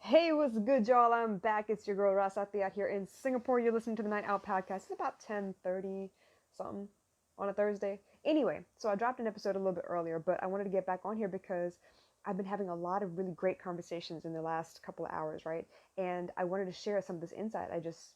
Hey, what's good, y'all? I'm back. It's your girl Rasati out here in Singapore. You're listening to the Night Out podcast. It's about 10:30 something on a Thursday. Anyway, so I dropped an episode a little bit earlier, but I wanted to get back on here because I've been having a lot of really great conversations in the last couple of hours, right? And I wanted to share some of this insight I just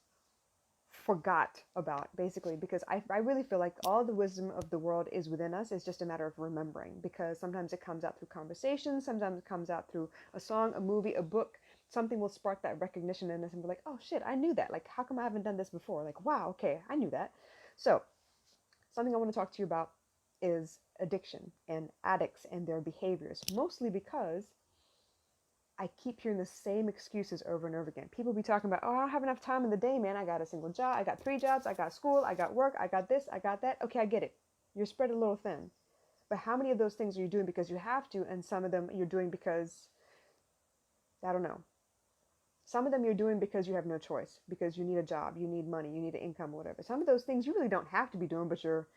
forgot about, basically, because I really feel like all the wisdom of the world is within us. It's just a matter of remembering, because sometimes it comes out through conversation, sometimes it comes out through a song, a movie, a book. Something will spark that recognition in us and be like, oh shit, I knew that. Like, how come I haven't done this before? Like, wow, okay, I knew that. So something I want to talk to you about is addiction and addicts and their behaviors, mostly because I keep hearing the same excuses over and over again. People be talking about, oh, I don't have enough time in the day, man. I got a single job. I got 3 jobs. I got school. I got work. I got this. I got that. Okay, I get it. You're spread a little thin. But how many of those things are you doing because you have to, and some of them you're doing because, I don't know. Some of them you're doing because you have no choice, because you need a job, you need money, you need an income or whatever. Some of those things you really don't have to be doing, but you're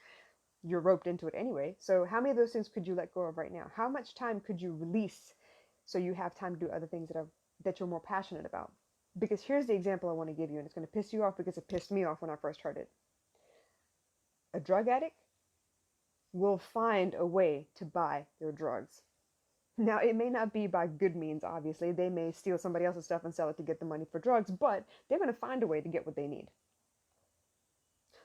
roped into it anyway. So how many of those things could you let go of right now? How much time could you release so you have time to do other things that you're more passionate about? Because here's the example I want to give you, and it's going to piss you off because it pissed me off when I first heard it. A drug addict will find a way to buy their drugs. Now, it may not be by good means, obviously. They may steal somebody else's stuff and sell it to get the money for drugs, but they're going to find a way to get what they need.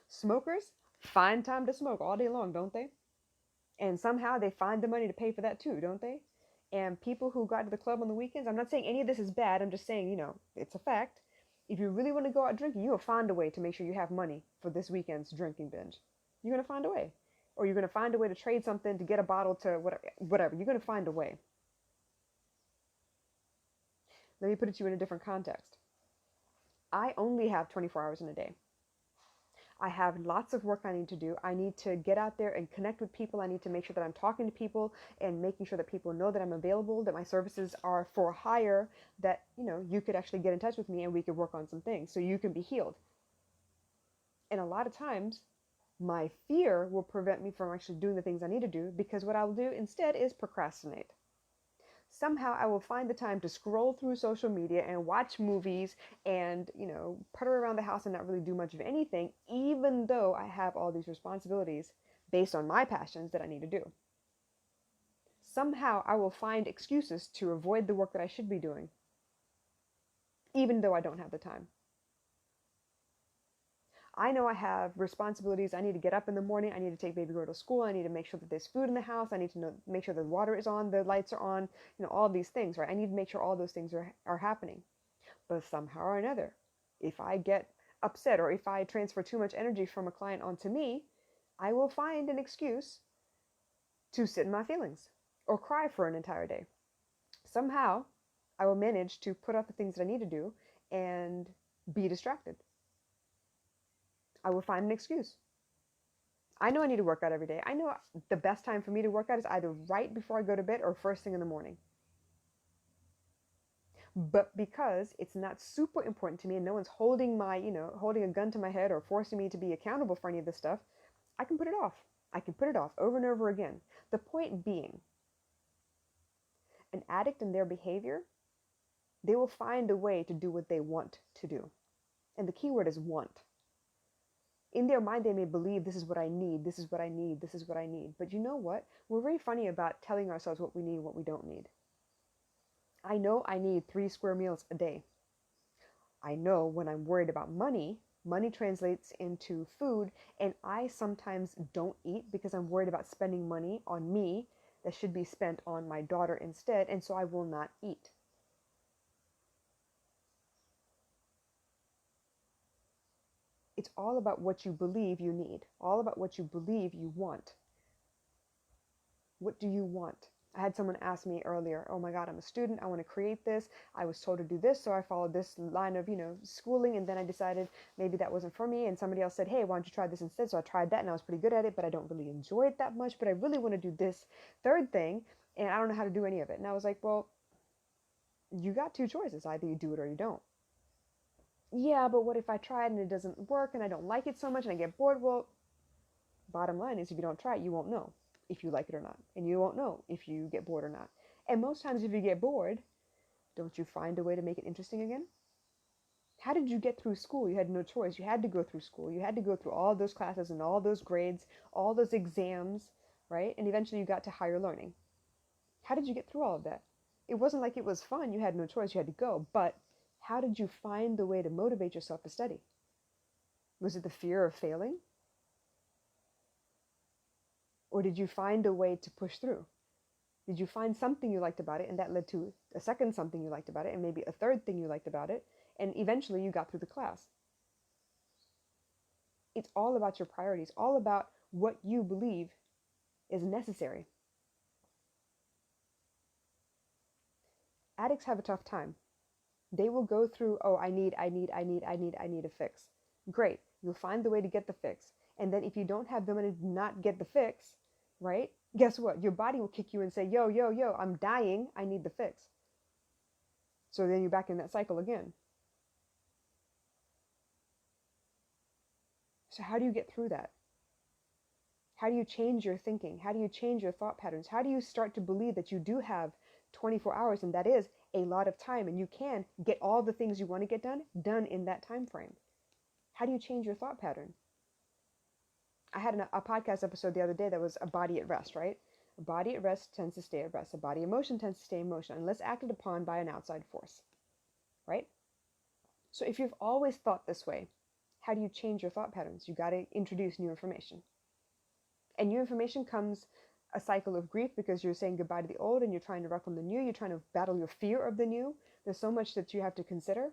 Smokers find time to smoke all day long, don't they? And somehow they find the money to pay for that too, don't they? And people who go out to the club on the weekends, I'm not saying any of this is bad. I'm just saying, it's a fact. If you really want to go out drinking, you'll find a way to make sure you have money for this weekend's drinking binge. You're going to find a way. Or you're going to find a way to trade something to get a bottle to whatever. You're going to find a way. Let me put it to you in a different context. I only have 24 hours in a day. I have lots of work I need to do. I need to get out there and connect with people. I need to make sure that I'm talking to people and making sure that people know that I'm available, that my services are for hire, that, you could actually get in touch with me and we could work on some things so you can be healed. And a lot of times, my fear will prevent me from actually doing the things I need to do, because what I'll do instead is procrastinate. Somehow I will find the time to scroll through social media and watch movies and, putter around the house and not really do much of anything, even though I have all these responsibilities based on my passions that I need to do. Somehow I will find excuses to avoid the work that I should be doing, even though I don't have the time. I know I have responsibilities. I need to get up in the morning. I need to take baby girl to school. I need to make sure that there's food in the house. I need to make sure the water is on, the lights are on, all these things, right? I need to make sure all those things are happening. But somehow or another, if I get upset or if I transfer too much energy from a client onto me, I will find an excuse to sit in my feelings or cry for an entire day. Somehow, I will manage to put off the things that I need to do and be distracted. I will find an excuse. I know I need to work out every day. I know the best time for me to work out is either right before I go to bed or first thing in the morning. But because it's not super important to me and no one's holding holding a gun to my head or forcing me to be accountable for any of this stuff, I can put it off. I can put it off over and over again. The point being, an addict and their behavior, they will find a way to do what they want to do. And the key word is want. In their mind, they may believe this is what I need, this is what I need, this is what I need. But you know what? We're very funny about telling ourselves what we need and what we don't need. I know I need 3 square meals a day. I know when I'm worried about money, money translates into food, and I sometimes don't eat because I'm worried about spending money on me that should be spent on my daughter instead, and so I will not eat. It's all about what you believe you need, all about what you believe you want. What do you want? I had someone ask me earlier, oh my God, I'm a student. I want to create this. I was told to do this. So I followed this line of, schooling. And then I decided maybe that wasn't for me. And somebody else said, hey, why don't you try this instead? So I tried that and I was pretty good at it, but I don't really enjoy it that much. But I really want to do this third thing. And I don't know how to do any of it. And I was like, well, you got 2 choices. Either you do it or you don't. Yeah, but what if I try it and it doesn't work and I don't like it so much and I get bored? Well, bottom line is if you don't try it, you won't know if you like it or not. And you won't know if you get bored or not. And most times if you get bored, Don't you find a way to make it interesting again? How did you get through school? You had no choice. You had to go through school. You had to go through all those classes and all those grades, all those exams, right? And eventually you got to higher learning. How did you get through all of that? It wasn't like it was fun. You had no choice. You had to go. But how did you find the way to motivate yourself to study? Was it the fear of failing? Or did you find a way to push through? Did you find something you liked about it, and that led to a second something you liked about it, and maybe a third thing you liked about it, and eventually you got through the class? It's all about your priorities, all about what you believe is necessary. Addicts have a tough time. They will go through, oh, I need a fix. Great, you'll find the way to get the fix. And then if you don't have the money to not get the fix, right? Guess what? Your body will kick you and say, yo, I'm dying. I need the fix. So then you're back in that cycle again. So how do you get through that? How do you change your thinking? How do you change your thought patterns? How do you start to believe that you do have 24 hours and that is a lot of time and you can get all the things you want to get done in that time frame? How do you change your thought pattern? I had a podcast episode the other day that was a body at rest, right? A body at rest tends to stay at rest. A body emotion tends to stay in motion unless acted upon by an outside force, right? So if you've always thought this way, how do you change your thought patterns? You got to introduce new information. And new information comes a cycle of grief because you're saying goodbye to the old and you're trying to welcome the new. You're trying to battle your fear of the new. There's so much that you have to consider.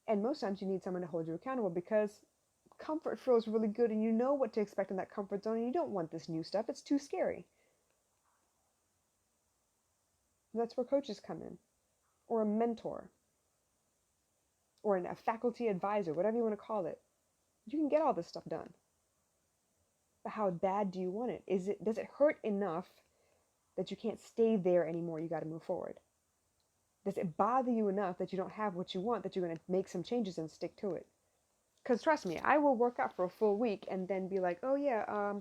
And most times you need someone to hold you accountable because comfort feels really good and you know what to expect in that comfort zone and you don't want this new stuff. It's too scary. That's where coaches come in, or a mentor, or a faculty advisor, whatever you want to call it. You can get all this stuff done. But how bad do you want it? Does it hurt enough that you can't stay there anymore? You got to move forward. Does it bother you enough that you don't have what you want, that you're going to make some changes and stick to it? Because trust me, I will work out for a full week and then be like, oh yeah,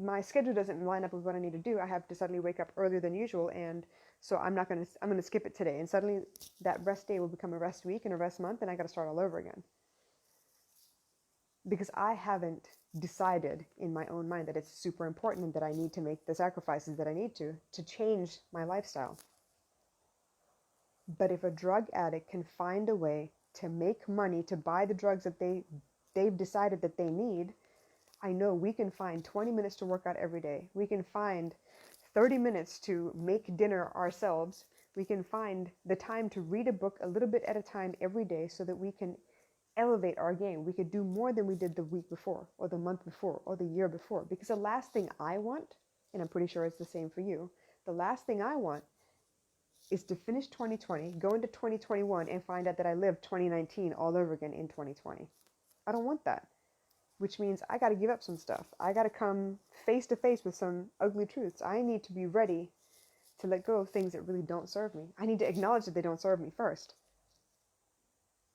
my schedule doesn't line up with what I need to do. I have to suddenly wake up earlier than usual, and so I'm going to skip it today. And suddenly that rest day will become a rest week and a rest month, and I got to start all over again. Because I haven't decided in my own mind that it's super important and that I need to make the sacrifices that I need to change my lifestyle. But if a drug addict can find a way to make money to buy the drugs that they've decided that they need, I know we can find 20 minutes to work out every day. We can find 30 minutes to make dinner ourselves. We can find the time to read a book a little bit at a time every day so that we can elevate our game. We could do more than we did the week before or the month before or the year before. Because the last thing I want, and I'm pretty sure it's the same for you, the last thing I want is to finish 2020, go into 2021 and find out that I lived 2019 all over again in 2020. I don't want that, which means I got to give up some stuff. I got to come face to face with some ugly truths. I need to be ready to let go of things that really don't serve me. I need to acknowledge that they don't serve me first.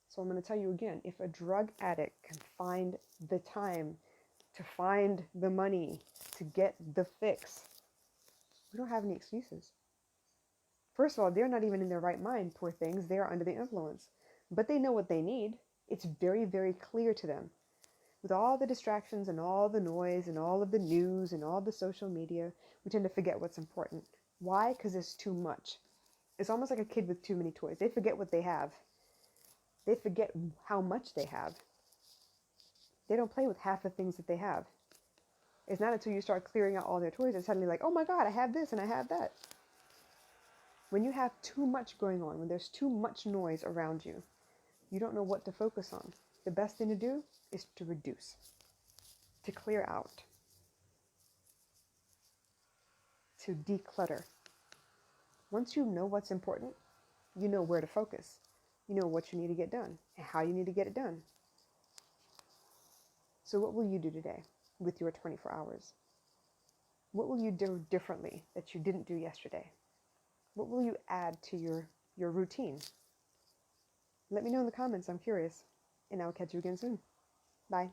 So I'm going to tell you again, if a drug addict can find the time to find the money to get the fix, we don't have any excuses. First of all, they're not even in their right mind, poor things. They are under the influence. But they know what they need. It's very, very clear to them. With all the distractions and all the noise and all of the news and all the social media, we tend to forget what's important. Why? Because there's too much. It's almost like a kid with too many toys. They forget what they have. They forget how much they have. They don't play with half the things that they have. It's not until you start clearing out all their toys that suddenly like, oh my God, I have this and I have that. When you have too much going on, when there's too much noise around you, you don't know what to focus on. The best thing to do is to reduce, to clear out, to declutter. Once you know what's important, you know where to focus. You know what you need to get done and how you need to get it done. So what will you do today with your 24 hours? What will you do differently that you didn't do yesterday? What will you add to your routine? Let me know in the comments. I'm curious. And I'll catch you again soon. Bye.